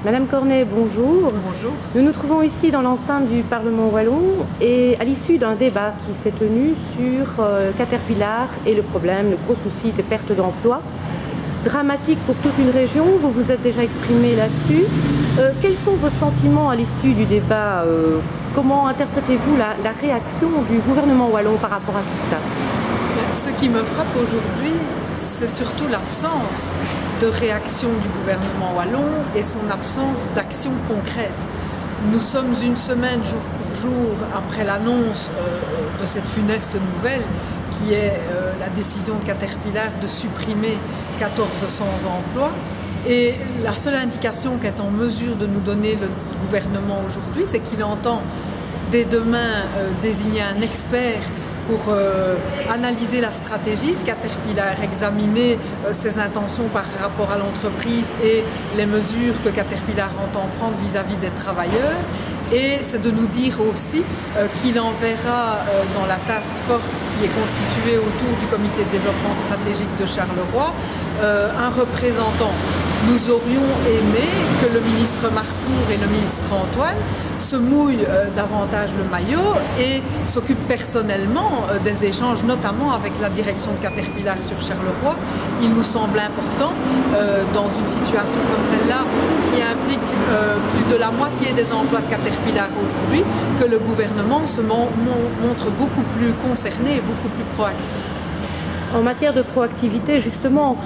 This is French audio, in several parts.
Madame Cornet, bonjour. Bonjour. Nous nous trouvons ici dans l'enceinte du Parlement wallon et à l'issue d'un débat qui s'est tenu sur Caterpillar et le problème, le gros souci des pertes d'emplois. Dramatique pour toute une région, vous vous êtes déjà exprimé là-dessus. Quels sont vos sentiments à l'issue du débat? Comment interprétez-vous la réaction du gouvernement wallon par rapport à tout ça? Ce qui me frappe aujourd'hui, c'est surtout l'absence de réaction du gouvernement wallon et son absence d'action concrète. Nous sommes une semaine jour pour jour après l'annonce de cette funeste nouvelle qui est la décision de Caterpillar de supprimer 1400 emplois. Et la seule indication qu'est en mesure de nous donner le gouvernement aujourd'hui, c'est qu'il entend dès demain désigner un expert pour analyser la stratégie de Caterpillar, examiner ses intentions par rapport à l'entreprise et les mesures que Caterpillar entend prendre vis-à-vis des travailleurs. Et c'est de nous dire aussi qu'il enverra dans la task force qui est constituée autour du comité de développement stratégique de Charleroi un représentant. Nous aurions aimé que le ministre Marcourt et le ministre Antoine se mouillent davantage le maillot et s'occupent personnellement des échanges, notamment avec la direction de Caterpillar sur Charleroi. Il nous semble important, dans une situation comme celle-là, qui implique plus de la moitié des emplois de Caterpillar aujourd'hui, que le gouvernement se montre beaucoup plus concerné et beaucoup plus proactif. En matière de proactivité, justement,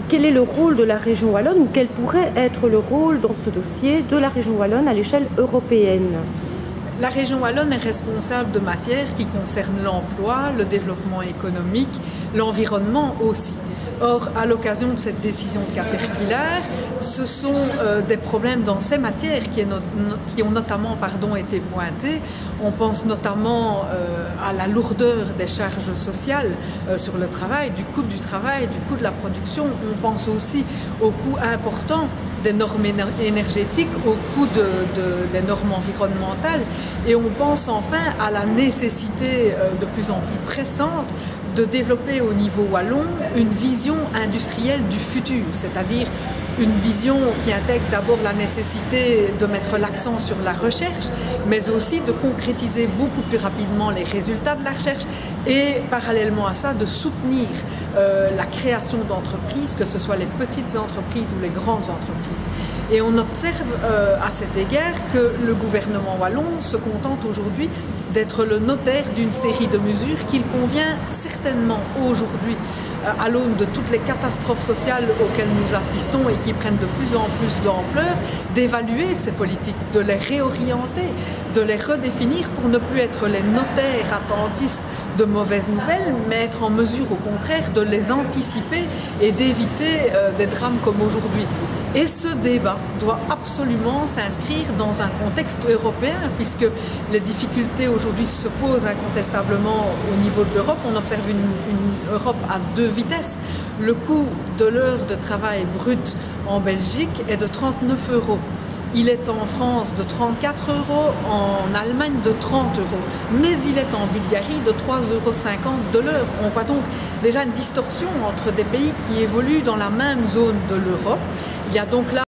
quel est le rôle de la région wallonne ou quel pourrait être le rôle dans ce dossier de la région wallonne à l'échelle européenne? La région wallonne est responsable de matières qui concernent l'emploi, le développement économique, l'environnement aussi. Or, à l'occasion de cette décision de Caterpillar, ce sont des problèmes dans ces matières qui ont notamment été pointés. On pense notamment à la lourdeur des charges sociales sur le travail, du coût du travail, du coût de la production. On pense aussi au coût important des normes énergétiques, au coût des normes environnementales. Et on pense enfin à la nécessité de plus en plus pressante de développer au niveau wallon une vision industrielle du futur, c'est-à-dire une vision qui intègre d'abord la nécessité de mettre l'accent sur la recherche, mais aussi de concrétiser beaucoup plus rapidement les résultats de la recherche et parallèlement à ça de soutenir la création d'entreprises, que ce soit les petites entreprises ou les grandes entreprises. Et on observe à cet égard que le gouvernement wallon se contente aujourd'hui d'être le notaire d'une série de mesures qu'il convient certainement aujourd'hui, à l'aune de toutes les catastrophes sociales auxquelles nous assistons et qui prennent de plus en plus d'ampleur, d'évaluer ces politiques, de les réorienter, de les redéfinir pour ne plus être les notaires attentistes de mauvaises nouvelles, mais être en mesure au contraire de les anticiper et d'éviter des drames comme aujourd'hui. Et ce débat doit absolument s'inscrire dans un contexte européen, puisque les difficultés aujourd'hui se posent incontestablement au niveau de l'Europe. On observe une Europe à deux vitesses. Le coût de l'heure de travail brut en Belgique est de 39 €. Il est en France de 34 €, en Allemagne de 30 €, mais il est en Bulgarie de 3,50 € de l'heure. On voit donc déjà une distorsion entre des pays qui évoluent dans la même zone de l'Europe. Il y a donc là